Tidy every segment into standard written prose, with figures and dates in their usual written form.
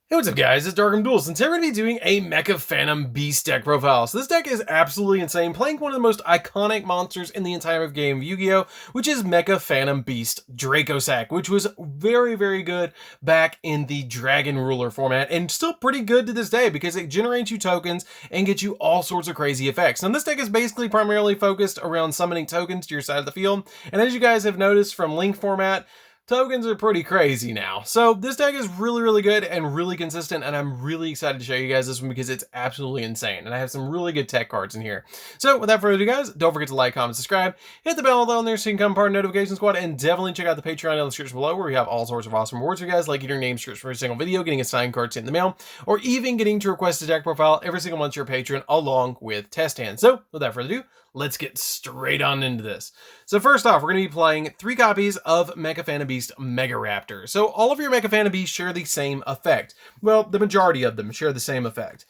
Hey, what's up guys, it's DarkArmedDuelist, and today we're going to be doing a Mecha Phantom Beast deck profile. So this deck is absolutely insane, playing one of the most iconic monsters in the entire game of Yu-Gi-Oh!, which is Mecha Phantom Beast Dracosack, which was very, very good back in the Dragon Ruler format, and still pretty good to this day because it generates you tokens and gets you all sorts of crazy effects. Now this deck is basically primarily focused around summoning tokens to your side of the field, and as you guys have noticed from Link format, tokens are pretty crazy now. So this deck is really, really good and really consistent, and I'm really excited to show you guys this one because it's absolutely insane. And I have some really good tech cards in here. So without further ado guys, don't forget to like, comment, subscribe, hit the bell down there so you can become part of the notification squad, and definitely check out the Patreon in the description below where we have all sorts of awesome rewards for you guys, like getting your name searched for a single video, getting a signed card sent in the mail, or even getting to request a deck profile every single month to your Patreon along with test hands. So without further ado, let's get straight on into this. So first off, we're going to be playing 3 copies of Mecha Phantom Beast Mega Raptor. So all of your Mecha Phantom Beasts share the same effect. Well, the majority of them share the same effect,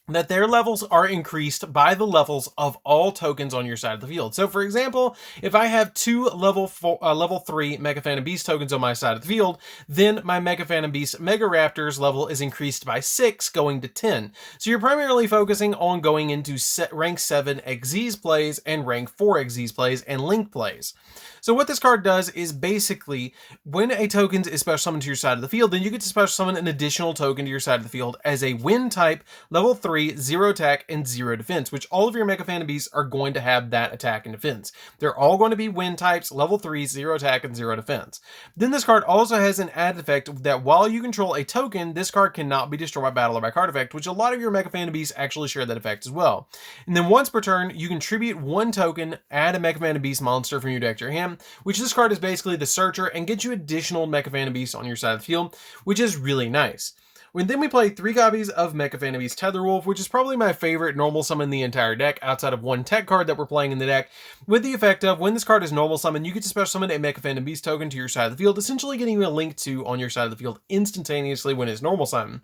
that their levels are increased by the levels of all tokens on your side of the field. So for example, if I have 2 level 3 Mecha Phantom Beast tokens on my side of the field, then my Mecha Phantom Beast Mega Raptor's level is increased by 6, going to 10. So you're primarily focusing on going into rank 7 Xyz plays and rank 4 Xyz plays and Link plays. So what this card does is basically, when a token is special summoned to your side of the field, then you get to special summon an additional token to your side of the field as a wind type, level 3, 0 attack, and 0 defense, which all of your Mecha Phantom Beasts are going to have that attack and defense. They're all going to be wind types, level 3, 0 attack, and 0 defense. Then this card also has an added effect that while you control a token, this card cannot be destroyed by battle or by card effect, which a lot of your Mecha Phantom Beasts actually share that effect as well. And then once per turn, you contribute 1 token, add a Mecha Phantom Beast monster from your deck to your hand, which this card is basically the searcher and gets you additional Mecha Phantom Beasts on your side of the field, which is really nice. And then we play 3 copies of Mecha Phantom Beast Tetherwolf, which is probably my favorite normal summon in the entire deck outside of 1 tech card that we're playing in the deck, with the effect of when this card is normal summon, you get to special summon a Mecha Phantom Beast token to your side of the field, essentially getting you a Link 2 on your side of the field instantaneously when it's normal summon.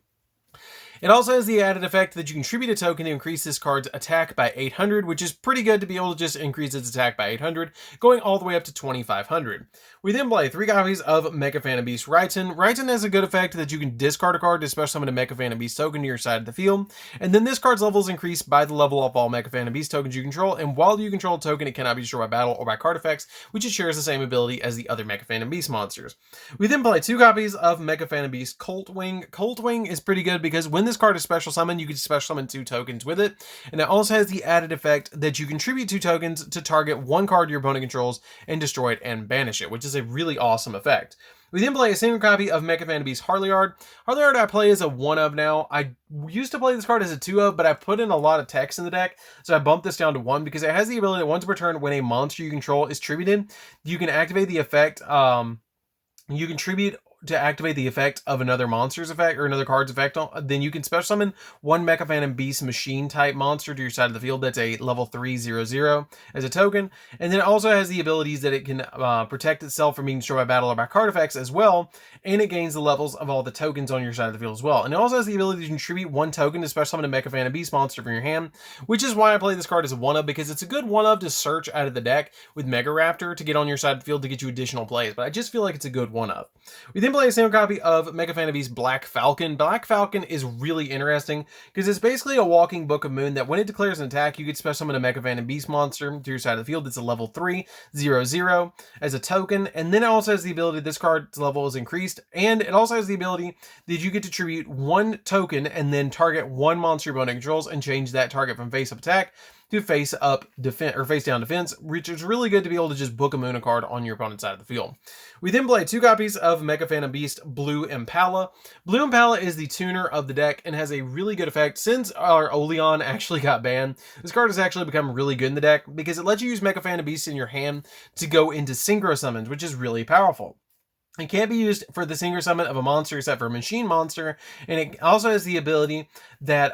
It also has the added effect that you contribute a token to increase this card's attack by 800, which is pretty good to be able to just increase its attack by 800, going all the way up to 2500. We then play 3 copies of Mecha Phantom Beast Raiten. Raiten has a good effect that you can discard a card to special summon a Mecha Phantom Beast token to your side of the field, and then this card's level is increased by the level of all Mecha Phantom Beast tokens you control, and while you control a token, it cannot be destroyed by battle or by card effects, which it shares the same ability as the other Mecha Phantom Beast monsters. We then play 2 copies of Mecha Phantom Beast Coltwing. Coltwing is pretty good because when this card is special summoned, you can special summon 2 tokens with it, and it also has the added effect that you contribute 2 tokens to target 1 card your opponent controls and destroy it and banish it, which is a really awesome effect. We then play a single copy of Mecha Phantom Beast Harleyard. Harleyard I play as a 1 of now. I used to play this card as a 2 of, but I put in a lot of text in the deck, so I bumped this down to 1 because it has the ability that once per turn when a monster you control is tributed, you can activate the effect, you contribute to activate the effect of another monster's effect or another card's effect, then you can special summon 1 Mecha Phantom Beast machine type monster to your side of the field that's a level 3/0/0 as a token. And then it also has the abilities that it can protect itself from being destroyed by battle or by card effects as well, and it gains the levels of all the tokens on your side of the field as well. And it also has the ability to contribute 1 token to special summon a Mecha Phantom Beast monster from your hand, which is why I play this card as a 1 of, because it's a good 1 of to search out of the deck with Mega Raptor to get on your side of the field to get you additional plays, but I just feel like it's a good 1 of. We then play a single copy of Mecha Phantom Beast Black Falcon. Black Falcon is really interesting because it's basically a walking Book of Moon that when it declares an attack, you get special summon a Mecha Phantom Beast monster to your side of the field. It's a level 3/0/0 as a token, and then it also has the ability this card's level is increased, and it also has the ability that you get to tribute 1 token and then target 1 monster your opponent controls and change that target from face up attack to face up defense or face down defense, which is really good to be able to just Book of Moon a card on your opponent's side of the field. We then play 2 copies of Mecha Phantom Beast Blue Impala. Blue Impala is the tuner of the deck and has a really good effect. Since our Oleon actually got banned, this card has actually become really good in the deck because it lets you use Mecha Phantom Beast in your hand to go into synchro summons, which is really powerful. It can't be used for the synchro summon of a monster except for a machine monster, and it also has the ability that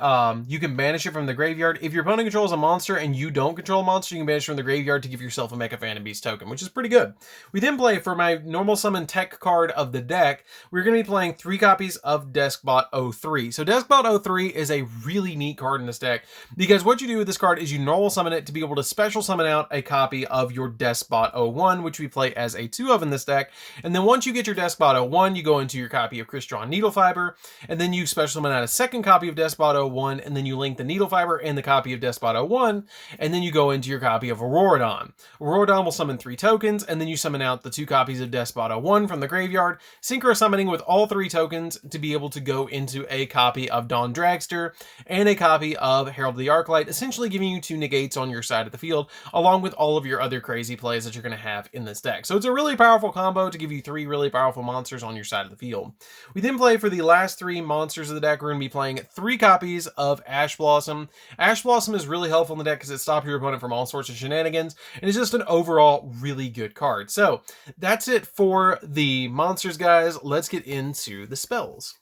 you can banish it from the graveyard. If your opponent controls a monster and you don't control a monster, you can banish it from the graveyard to give yourself a Mecha Phantom Beast token, which is pretty good. We then play, for my normal summon tech card of the deck, we're going to be playing 3 copies of Deskbot 03. So Deskbot 03 is a really neat card in this deck because what you do with this card is you normal summon it to be able to special summon out a copy of your Deskbot 01, which we play as a 2 of in this deck, and then once you get your Despot 01, you go into your copy of Crystalline Needle Fiber, and then you special summon out a second copy of Despot 01, and then you link the Needle Fiber and the copy of Despot 01, and then you go into your copy of Auroradon. Auroradon will summon 3 tokens, and then you summon out the 2 copies of Despot 01 from the graveyard, synchro summoning with all 3 tokens to be able to go into a copy of Dawn Dragster and a copy of Herald of the Arclight, essentially giving you 2 negates on your side of the field, along with all of your other crazy plays that you're going to have in this deck. So it's a really powerful combo to give you 3 really powerful monsters on your side of the field. We then play for the last 3 monsters of the deck. We're going to be playing 3 copies of Ash Blossom. Ash Blossom is really helpful in the deck because it stops your opponent from all sorts of shenanigans, and it's just an overall really good card. So that's it for the monsters, guys. Let's get into the spells.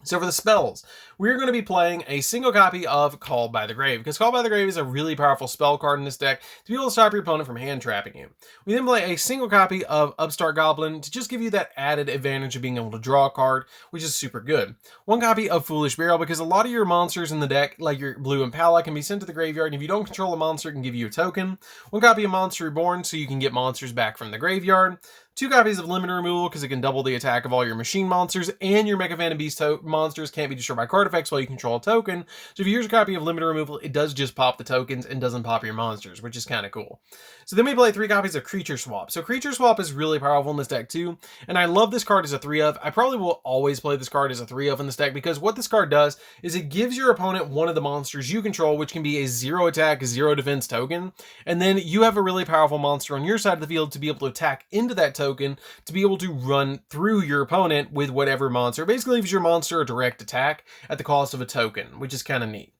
So for the spells, we're going to be playing a single copy of Called by the Grave, because Called by the Grave is a really powerful spell card in this deck to be able to stop your opponent from hand trapping you. We then play a single copy of Upstart Goblin to just give you that added advantage of being able to draw a card, which is super good. 1 copy of Foolish Burial, because a lot of your monsters in the deck, like your Blue Impala, can be sent to the graveyard, and if you don't control a monster, it can give you a token. 1 copy of Monster Reborn, so you can get monsters back from the graveyard. 2 copies of Limit Removal, because it can double the attack of all your machine monsters, and your Mecha Phantom Beast monsters can't be destroyed by card effects while you control a token. So if you use a copy of Limit Removal, it does just pop the tokens and doesn't pop your monsters, which is kind of cool. So then we play 3 copies of Creature Swap. So Creature Swap is really powerful in this deck too, and I love this card as a 3-of. I probably will always play this card as a 3-of in this deck, because what this card does is it gives your opponent one of the monsters you control, which can be a 0 attack, 0 defense token, and then you have a really powerful monster on your side of the field to be able to attack into that token, to be able to run through your opponent with whatever monster. It basically gives your monster a direct attack at the cost of a token, which is kind of neat.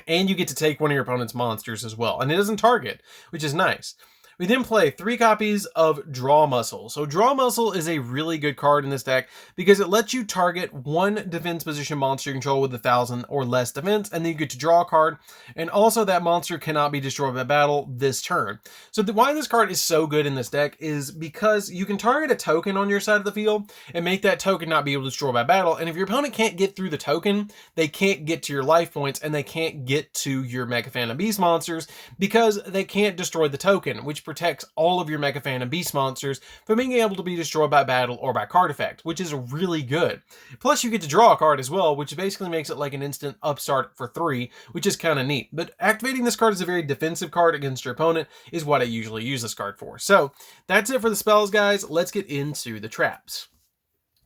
And you get to take one of your opponent's monsters as well, and it doesn't target, which is nice. We then play 3 copies of Draw Muscle. So Draw Muscle is a really good card in this deck because it lets you target 1 defense position monster you control with 1,000 or less defense, and then you get to draw a card, and also that monster cannot be destroyed by battle this turn. So why this card is so good in this deck is because you can target a token on your side of the field and make that token not be able to destroy by battle, and if your opponent can't get through the token, they can't get to your life points, and they can't get to your Mecha Phantom Beast monsters because they can't destroy the token, which protects all of your Mecha Phantom Beast monsters from being able to be destroyed by battle or by card effect, which is really good. Plus you get to draw a card as well, which basically makes it like an instant upstart for 3, which is kind of neat. But activating this card as a very defensive card against your opponent is what I usually use this card for. So that's it for the spells, guys. Let's get into the traps.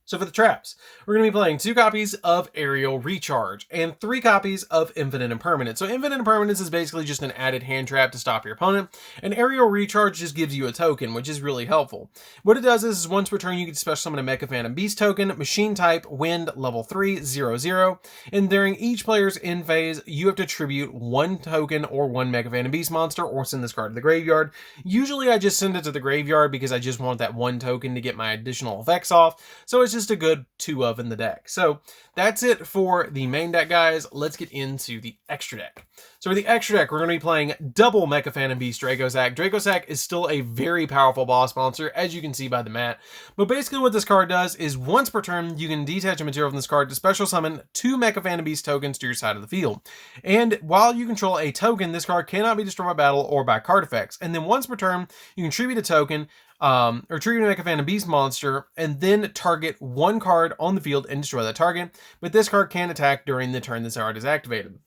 So for the traps, we're going to be playing 2 copies of Aerial Recharge and 3 copies of Infinite Impermanence. So Infinite Impermanence is basically just an added hand trap to stop your opponent, and Aerial Recharge just gives you a token, which is really helpful. What it does is once per turn you get to special summon a Mecha Phantom Beast token, Machine Type, Wind, level 3, 0/0, and during each player's end phase, you have to tribute 1 token or 1 Mecha Phantom Beast monster or send this card to the graveyard. Usually I just send it to the graveyard because I just want that 1 token to get my additional effects off, so it's just a good 2-of in the deck. So that's it for the main deck, guys. Let's get into the extra deck. So for the extra deck, we're going to be playing double Mecha Phantom Beast Dracosack. Dracosack is still a very powerful boss monster, as you can see by the mat. But basically what this card does is once per turn, you can detach a material from this card to special summon 2 Mecha Phantom Beast tokens to your side of the field. And while you control a token, this card cannot be destroyed by battle or by card effects. And then once per turn, you contribute a token, or tribute a Mecha Phantom Beast monster, and then target 1 card on the field and destroy that target. But this card can attack during the turn this card is activated.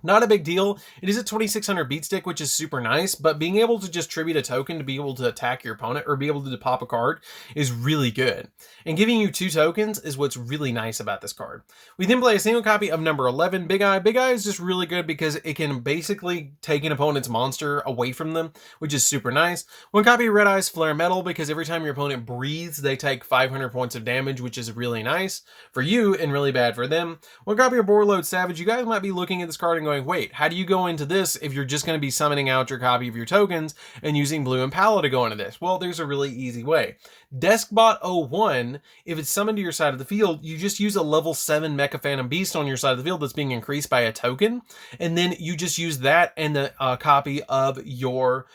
Not a big deal. It is a 2600 beat stick, which is super nice, but being able to just tribute a token to be able to attack your opponent or be able to pop a card is really good. And giving you 2 tokens is what's really nice about this card. We then play a single copy of number 11, Big Eye. Big Eye is just really good because it can basically take an opponent's monster away from them, which is super nice. 1 copy of Red Eye's Flare Metal, because every time your opponent breathes, they take 500 points of damage, which is really nice for you and really bad for them. 1 copy of Borload Savage. You guys might be looking at this card and going, wait, how do you go into this if you're just going to be summoning out your copy of your tokens and using Blue Impala to go into this? Well, there's a really easy way. Deskbot 01, if it's summoned to your side of the field, you just use a level 7 Mecha Phantom Beast on your side of the field that's being increased by a token, and then you just use that and the copy of your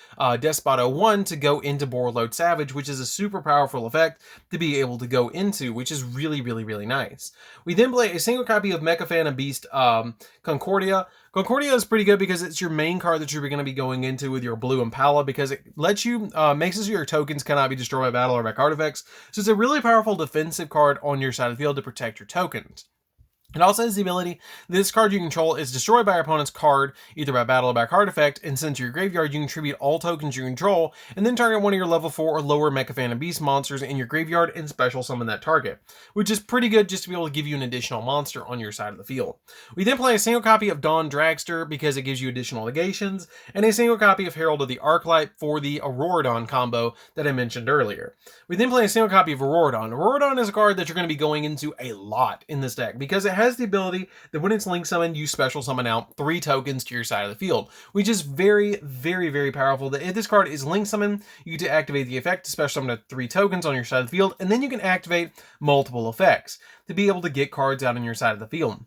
Despot 01 to go into Borload Savage, which is a super powerful effect to be able to go into, which is really, really, really nice. We then play a single copy of Mecha Phantom Beast Concordia. Concordia is pretty good because it's your main card that you're going to be going into with your Blue Impala, because it lets you, makes it so your tokens cannot be destroyed by battle or by card card effects, so it's a really powerful defensive card on your side of the field to protect your tokens. It also has the ability, this card you control is destroyed by your opponent's card, either by battle or by card effect, and sent to your graveyard. You can tribute all tokens you control, and then target one of your level 4 or lower Mecha Phantom Beast monsters in your graveyard and special summon that target, which is pretty good just to be able to give you an additional monster on your side of the field. We then play a single copy of Dawn Dragster because it gives you additional negations, and a single copy of Herald of the Arclight for the Auroradon combo that I mentioned earlier. We then play a single copy of Auroradon. Auroradon is a card that you're going to be going into a lot in this deck because it has the ability that when it's link summoned, you special summon out 3 tokens to your side of the field, which is very, very, very powerful. If this card is link summoned, you get to activate the effect to special summon 3 tokens on your side of the field, and then you can activate multiple effects to be able to get cards out on your side of the field.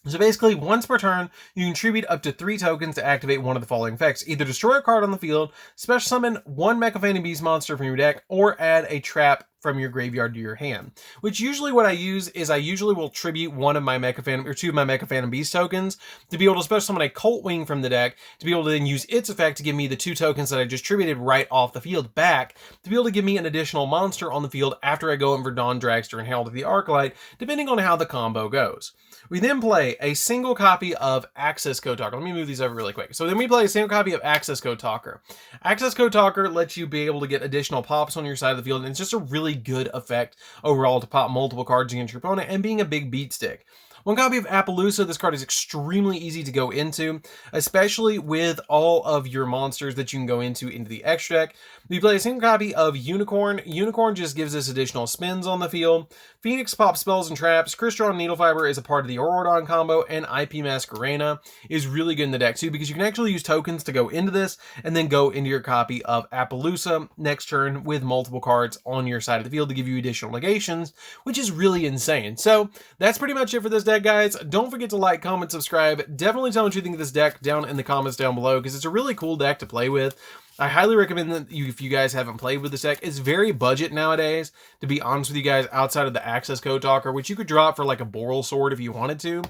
So basically, once per turn, you can tribute up to 3 tokens to activate one of the following effects. Either destroy a card on the field, special summon 1 Mecha Phantom Beast monster from your deck, or add a trap from your graveyard to your hand. Which usually what I use is I usually will tribute one of my Mecha Phantom, or 2 of my Mecha Phantom Beast tokens to be able to special summon a Cult Wing from the deck to be able to then use its effect to give me the 2 tokens that I just tributed right off the field back to be able to give me an additional monster on the field after I go in for Dawn Dragster and Herald of the Arclight, depending on how the combo goes. We then play a single copy of Access Code Talker. Let me move these over really quick. So then we play a single copy of Access Code Talker. Access Code Talker lets you be able to get additional pops on your side of the field, and it's just a really good effect overall to pop multiple cards against your opponent and being a big beat stick. One copy of Appaloosa. This card is extremely easy to go into, especially with all of your monsters that you can go into the extra deck. We play a single copy of Unicorn. Unicorn just gives us additional spins on the field. Phoenix pops spells and traps. Crystal Needle Fiber is a part of the Auroradon combo, and IP Masquerena is really good in the deck too because you can actually use tokens to go into this and then go into your copy of Appaloosa next turn with multiple cards on your side of the field to give you additional negations, which is really insane. So that's pretty much it for this deck, guys. Don't forget to like, comment, subscribe. Definitely tell me what you think of this deck down in the comments down below because it's a really cool deck to play with. I highly recommend that if you guys haven't played with this deck. It's very budget nowadays, to be honest with you guys, outside of the Access Code Talker, which you could drop for like a Boral Sword if you wanted to.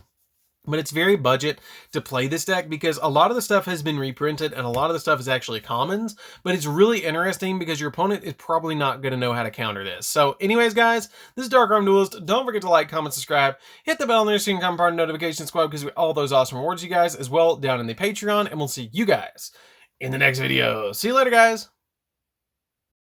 But it's very budget to play this deck because a lot of the stuff has been reprinted and a lot of the stuff is actually commons, but it's really interesting because your opponent is probably not going to know how to counter this. So anyways, guys, this is DarkArmedDuelist. Don't forget to like, comment, subscribe, hit the bell on there so you can become part of the notification squad because we all those awesome rewards you guys as well down in the Patreon, and we'll see you guys in the next video. See you later, guys.